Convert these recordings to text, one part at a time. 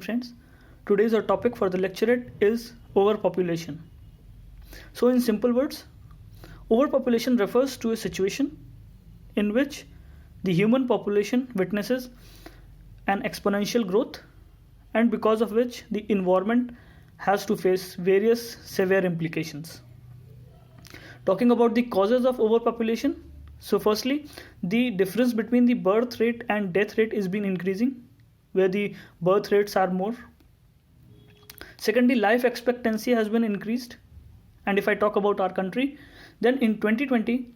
friends. Today's our topic for the lecturate is overpopulation. So, in simple words, overpopulation refers to a situation in which the human population witnesses an exponential growth and because of which the environment has to face various severe implications. Talking about the causes of overpopulation, so firstly, the difference between the birth rate and death rate is been increasing, where the birth rates are more. Secondly, life expectancy has been increased, and if I talk about our country, then in 2020,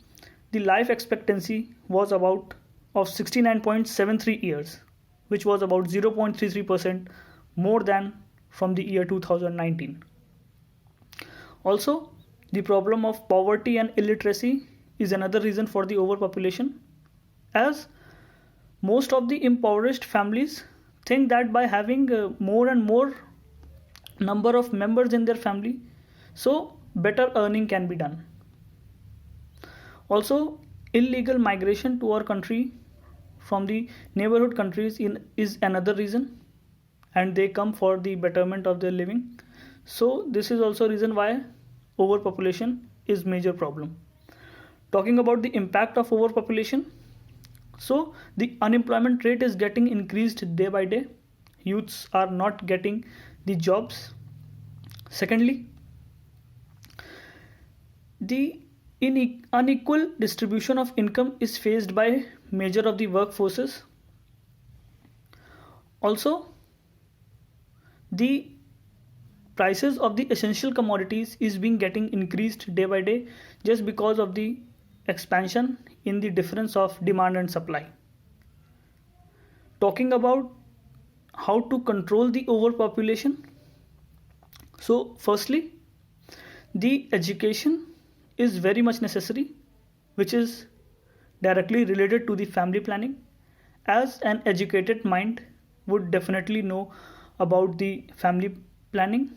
the life expectancy was about of 69.73 years, which was about 0.33% more than from the year 2019. Also, the problem of poverty and illiteracy is another reason for the overpopulation, as most of the impoverished families think that by having more and more number of members in their family, so better earning can be done. Also, illegal migration to our country from the neighborhood countries is another reason, and they come for the betterment of their living. So this is also a reason why overpopulation is major problem. Talking about the impact of overpopulation, so the unemployment rate is getting increased day by day. Youths are not getting the jobs. Secondly, the unequal distribution of income is faced by major of the workforces. Also, the prices of the essential commodities is being getting increased day by day just because of the expansion in the difference of demand and supply. Talking about how to control the overpopulation, so firstly, the education is very much necessary, which is directly related to the family planning, as an educated mind would definitely know about the family planning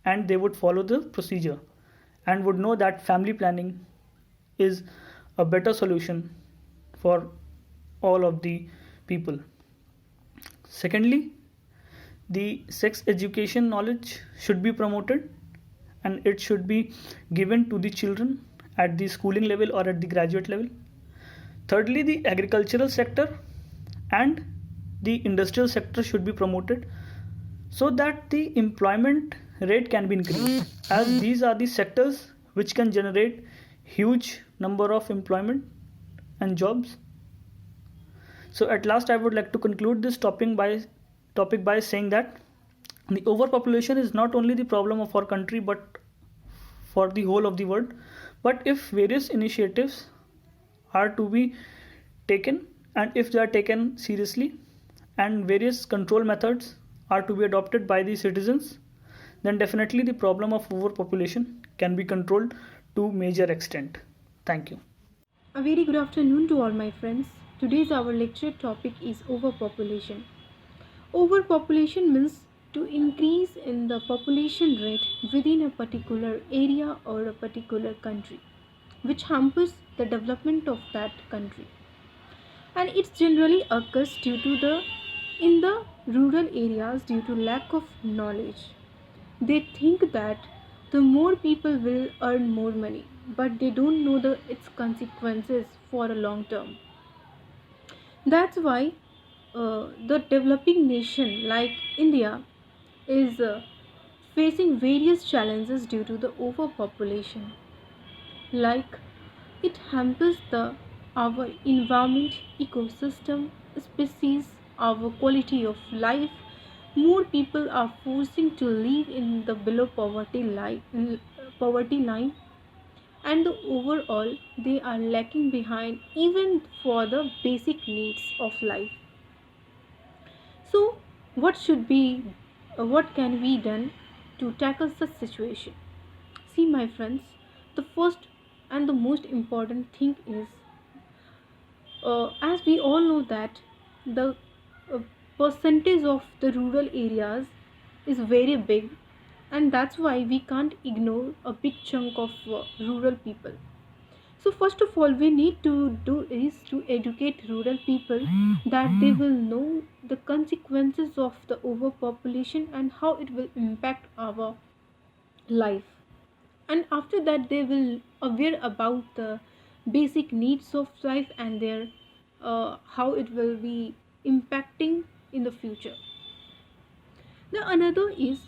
and they would follow the procedure and would know that family planning is a better solution for all of the people. Secondly, the sex education knowledge should be promoted and it should be given to the children at the schooling level or at the graduate level. Thirdly, the agricultural sector and the industrial sector should be promoted so that the employment rate can be increased, as these are the sectors which can generate huge number of employment and jobs. So at last I would like to conclude this topic by saying that the overpopulation is not only the problem of our country but for the whole of the world. But if various initiatives are to be taken and if they are taken seriously and various control methods are to be adopted by the citizens, then definitely the problem of overpopulation can be controlled to major extent. Thank you. A very good afternoon to all my friends. Today's our lecture topic is overpopulation. Overpopulation means to increase in the population rate within a particular area or a particular country, which hampers the development of that country. And it generally occurs in the rural areas due to lack of knowledge. They think that the more people will earn more money, but they don't know its consequences for a long term. That's why the developing nation like India is facing various challenges due to the overpopulation. Like it hampers our environment, ecosystem, species, our quality of life. More people are forcing to live in the below poverty line, and overall they are lacking behind even for the basic needs of life. So, what can be done to tackle such situation? See, my friends, the first and the most important thing is, as we all know that the uh, percentage of the rural areas is very big, and that's why we can't ignore a big chunk of rural people. So first of all, we need to do is to educate rural people that they will know the consequences of the overpopulation and how it will impact our life. And after that, they will aware about the basic needs of life and their how it will be impacting in the future. The another is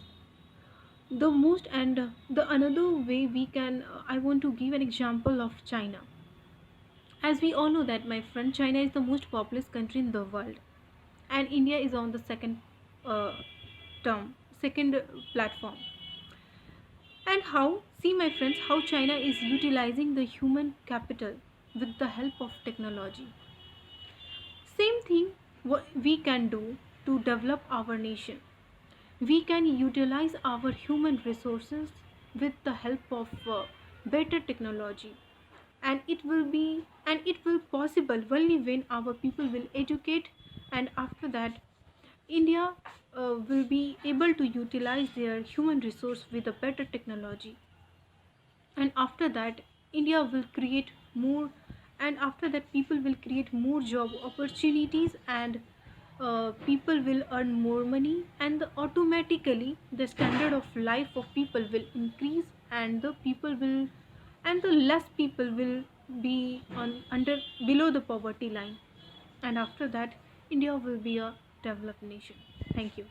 the most and the another way we can I want to give an example of China. As we all know that, my friend, China is the most populous country in the world, and India is on the uh, term, second platform. And how, see my friends, how China is utilizing the human capital with the help of technology. Same thing what we can do to develop our nation. We can utilize our human resources with the help of better technology, and it will possible only when our people will educate, and after that India will be able to utilize their human resource with a better technology, and after that India will create more, and after that people will create more job opportunities, and people will earn more money, and automatically the standard of life of people will increase, and the people will and the less people will be on under below the poverty line, and after that India will be a developed nation. Thank you.